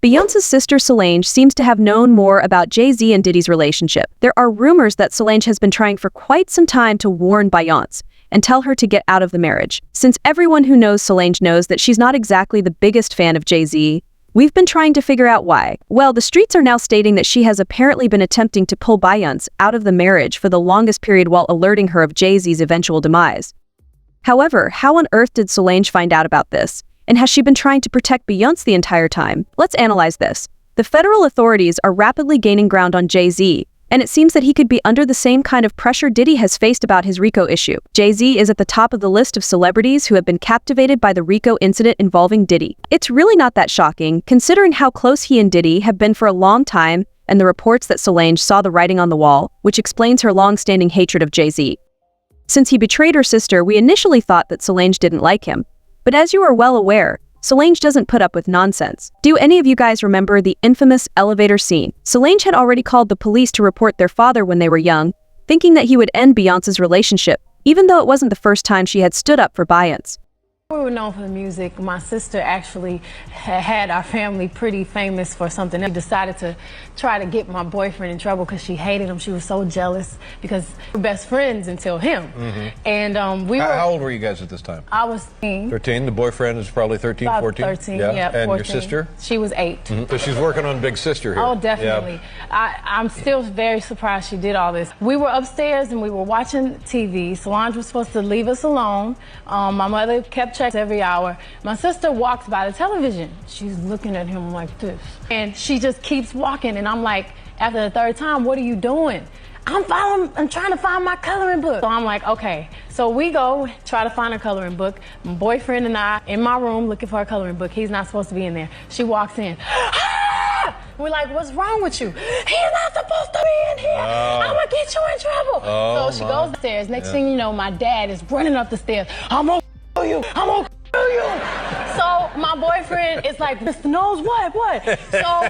Beyonce's sister Solange seems to have known more about Jay-Z and Diddy's relationship. There are rumors that Solange has been trying for quite some time to warn Beyonce and tell her to get out of the marriage. Since everyone who knows Solange knows that she's not exactly the biggest fan of Jay-Z, we've been trying to figure out why. Well, the streets are now stating that she has apparently been attempting to pull Beyonce out of the marriage for the longest period while alerting her of Jay-Z's eventual demise. However, how on earth did Solange find out about this? And has she been trying to protect Beyonce the entire time? Let's analyze this. The federal authorities are rapidly gaining ground on Jay-Z, and it seems that he could be under the same kind of pressure Diddy has faced about his RICO issue. Jay-Z is at the top of the list of celebrities who have been captivated by the RICO incident involving Diddy. It's really not that shocking, considering how close he and Diddy have been for a long time and the reports that Solange saw the writing on the wall, which explains her long-standing hatred of Jay-Z. Since he betrayed her sister, we initially thought that Solange didn't like him. But as you are well aware, Solange doesn't put up with nonsense. Do any of you guys remember the infamous elevator scene? Solange had already called the police to report their father when they were young, thinking that he would end Beyonce's relationship, even though it wasn't the first time she had stood up for Beyonce. We were known for the music. My sister actually had our family pretty famous for something. She decided to try to get my boyfriend in trouble because she hated him. She was so jealous because we were best friends until him. And we were... How old were you guys at this time? I was 13. 13. The boyfriend is probably 13, About 14? 13, yeah. And 14. Your sister? She was 8. So she's working on Big Sister here. Oh, definitely. Yeah. I'm still very surprised she did all this. We were upstairs and we were watching TV. Solange was supposed to leave us alone. My mother kept checks every hour. My sister walks by the television. She's looking at him like this. And she just keeps walking. And I'm like, after the third time, what are you doing? I'm trying to find my coloring book. So I'm like, okay. So we go try to find a coloring book. My boyfriend and I in my room looking for a coloring book. He's not supposed to be in there. She walks in. We're like, what's wrong with you? He's not supposed to be in here. I'm gonna get you in trouble. So she goes upstairs. Next thing you know, my dad is running up the stairs. I'm gonna kill you. I'm gonna kill you. So my boyfriend is like, Mr. Knows what? So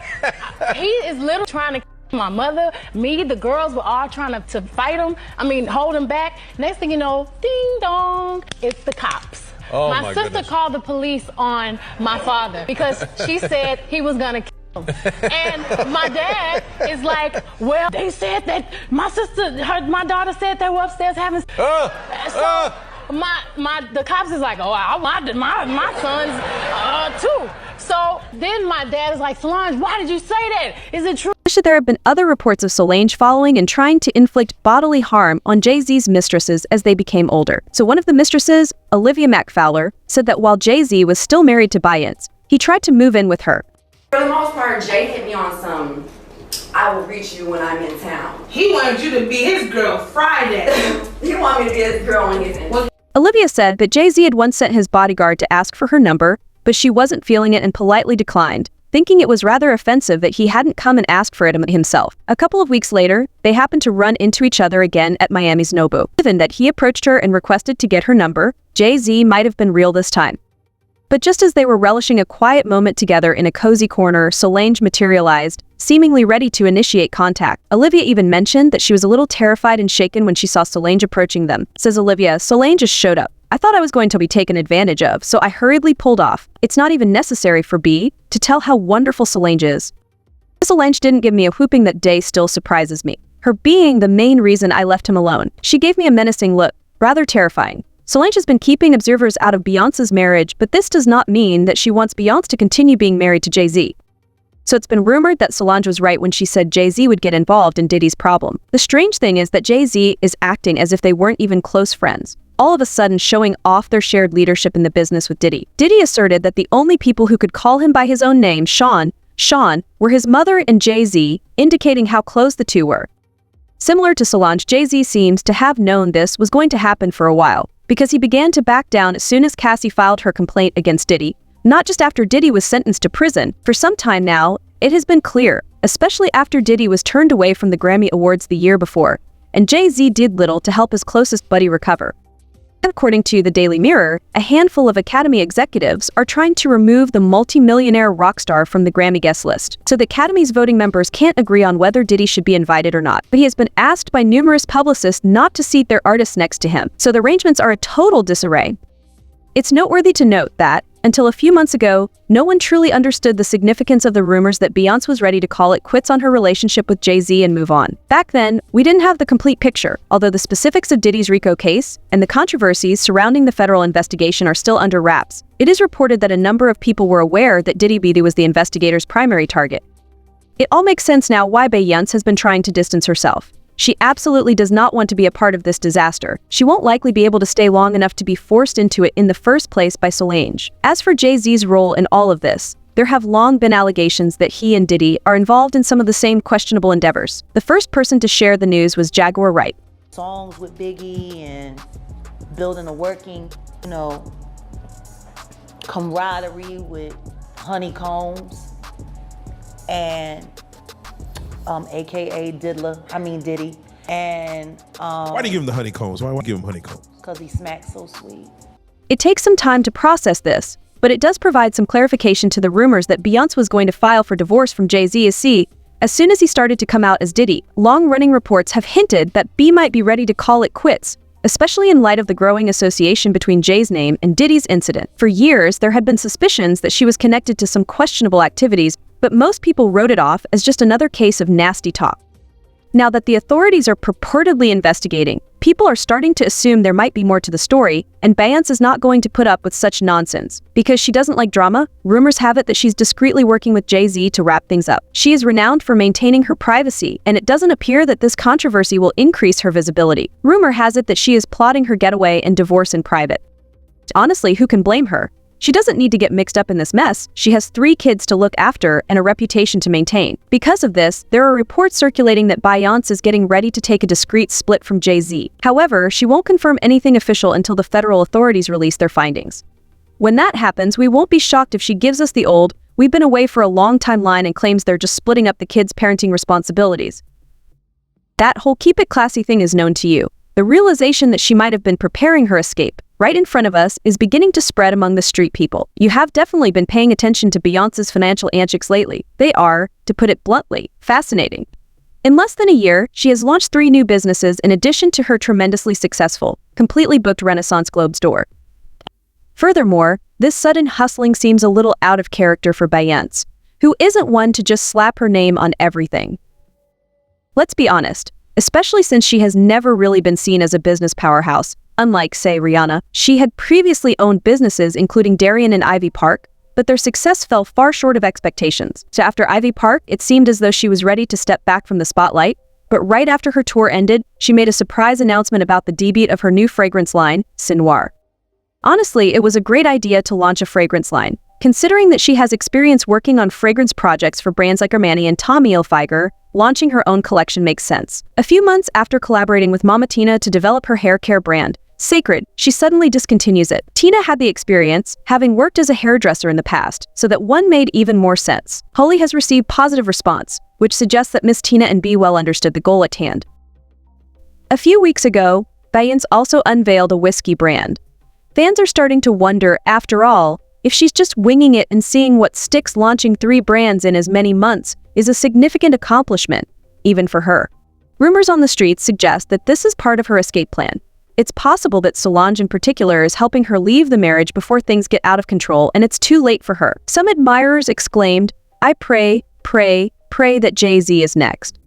he is literally trying to kill my mother, me, the girls were all trying to fight him. I mean, hold him back. Next thing you know, ding dong, it's the cops. Oh, my sister called the police on my father because she said he was gonna kill him. And my dad is like, well, they said that my daughter said they were upstairs having the cops is like, oh, my son's too. So then my dad is like, Solange, why did you say that? Is it true? There have been other reports of Solange following and trying to inflict bodily harm on Jay-Z's mistresses as they became older. So one of the mistresses, Olivia McFowler, said that while Jay-Z was still married to Beyonce, he tried to move in with her. For the most part, Jay hit me on some, I will reach you when I'm in town. He wanted you to be his girl Friday. He wanted me to be his girl when he's in town. Olivia said that Jay-Z had once sent his bodyguard to ask for her number, but she wasn't feeling it and politely declined, thinking it was rather offensive that he hadn't come and asked for it himself. A couple of weeks later, they happened to run into each other again at Miami's Nobu. Given that he approached her and requested to get her number, Jay-Z might have been real this time. But just as they were relishing a quiet moment together in a cozy corner, Solange materialized, seemingly ready to initiate contact. Olivia even mentioned that she was a little terrified and shaken when she saw Solange approaching them. Says Olivia, Solange just showed up. I thought I was going to be taken advantage of, so I hurriedly pulled off. It's not even necessary for B to tell how wonderful Solange is. Solange didn't give me a whooping that day still surprises me. Her being the main reason I left him alone. She gave me a menacing look, rather terrifying. Solange has been keeping observers out of Beyonce's marriage, but this does not mean that she wants Beyonce to continue being married to Jay-Z. So it's been rumored that Solange was right when she said Jay-Z would get involved in Diddy's problem. The strange thing is that Jay-Z is acting as if they weren't even close friends, all of a sudden showing off their shared leadership in the business with Diddy. Diddy asserted that the only people who could call him by his own name, Sean, were his mother and Jay-Z, indicating how close the two were. Similar to Solange, Jay-Z seems to have known this was going to happen for a while, because he began to back down as soon as Cassie filed her complaint against Diddy. Not just after Diddy was sentenced to prison. For some time now, it has been clear, especially after Diddy was turned away from the Grammy Awards the year before, and Jay-Z did little to help his closest buddy recover. According to the Daily Mirror, a handful of Academy executives are trying to remove the multi-millionaire rock star from the Grammy guest list, so the Academy's voting members can't agree on whether Diddy should be invited or not. But he has been asked by numerous publicists not to seat their artists next to him, so the arrangements are a total disarray. It's noteworthy to note that, Until a few months ago, no one truly understood the significance of the rumors that Beyonce was ready to call it quits on her relationship with Jay-Z and move on. Back then, we didn't have the complete picture, although the specifics of Diddy's RICO case and the controversies surrounding the federal investigation are still under wraps. It is reported that a number of people were aware that Diddy was the investigator's primary target. It all makes sense now why Beyonce has been trying to distance herself. She absolutely does not want to be a part of this disaster. She won't likely be able to stay long enough to be forced into it in the first place by Solange. As for Jay-Z's role in all of this, there have long been allegations that he and Diddy are involved in some of the same questionable endeavors. The first person to share the news was Jaguar Wright. Songs with Biggie and building a working, camaraderie with Honeycombs and AKA Diddy. And why do you give him the honeycombs? Why give him honeycombs? Because he smacks so sweet. It takes some time to process this, but it does provide some clarification to the rumors that Beyonce was going to file for divorce from Jay-Z as soon as he started to come out as Diddy. Long-running reports have hinted that B might be ready to call it quits, especially in light of the growing association between Jay's name and Diddy's incident. For years, there had been suspicions that she was connected to some questionable activities, but most people wrote it off as just another case of nasty talk. Now that the authorities are purportedly investigating, people are starting to assume there might be more to the story, and Beyonce is not going to put up with such nonsense. Because she doesn't like drama, rumors have it that she's discreetly working with Jay-Z to wrap things up. She is renowned for maintaining her privacy, and it doesn't appear that this controversy will increase her visibility. Rumor has it that she is plotting her getaway and divorce in private. Honestly, who can blame her? She doesn't need to get mixed up in this mess. She has 3 kids to look after and a reputation to maintain. Because of this, there are reports circulating that Beyonce is getting ready to take a discreet split from Jay-Z. However, she won't confirm anything official until the federal authorities release their findings. When that happens, we won't be shocked if she gives us the old, "We've been away for a long time" line and claims they're just splitting up the kids' parenting responsibilities. That whole keep it classy thing is known to you. The realization that she might have been preparing her escape right in front of us is beginning to spread among the street people. You have definitely been paying attention to Beyonce's financial antics lately. They are, to put it bluntly, fascinating. In less than a year, she has launched 3 new businesses in addition to her tremendously successful, completely booked Renaissance Globe store. Furthermore, this sudden hustling seems a little out of character for Beyonce, who isn't one to just slap her name on everything. Let's be honest, especially since she has never really been seen as a business powerhouse. Unlike, say, Rihanna, she had previously owned businesses including Darien and Ivy Park, but their success fell far short of expectations. So after Ivy Park, it seemed as though she was ready to step back from the spotlight, but right after her tour ended, she made a surprise announcement about the debut of her new fragrance line, Noir. Honestly, it was a great idea to launch a fragrance line. Considering that she has experience working on fragrance projects for brands like Armani and Tommy Hilfiger, launching her own collection makes sense. A few months after collaborating with Mama Tina to develop her hair care brand, Sacred, she suddenly discontinues it. Tina had the experience, having worked as a hairdresser in the past, so that one made even more sense. Holly has received positive response, which suggests that Miss Tina and B well understood the goal at hand. A few weeks ago, Beyonce also unveiled a whiskey brand. Fans are starting to wonder, after all, if she's just winging it and seeing what sticks. Launching 3 brands in as many months is a significant accomplishment, even for her. Rumors on the streets suggest that this is part of her escape plan. It's possible that Solange in particular is helping her leave the marriage before things get out of control and it's too late for her. Some admirers exclaimed, "I pray that Jay-Z is next."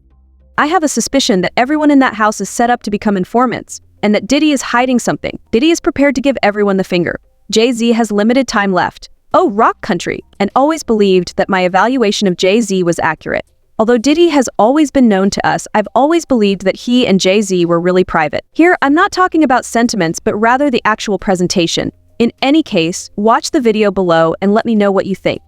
I have a suspicion that everyone in that house is set up to become informants, and that Diddy is hiding something. Diddy is prepared to give everyone the finger. Jay-Z has limited time left. Oh, rock country, and always believed that my evaluation of Jay-Z was accurate. Although Diddy has always been known to us, I've always believed that he and Jay-Z were really private. Here, I'm not talking about sentiments, but rather the actual presentation. In any case, watch the video below and let me know what you think.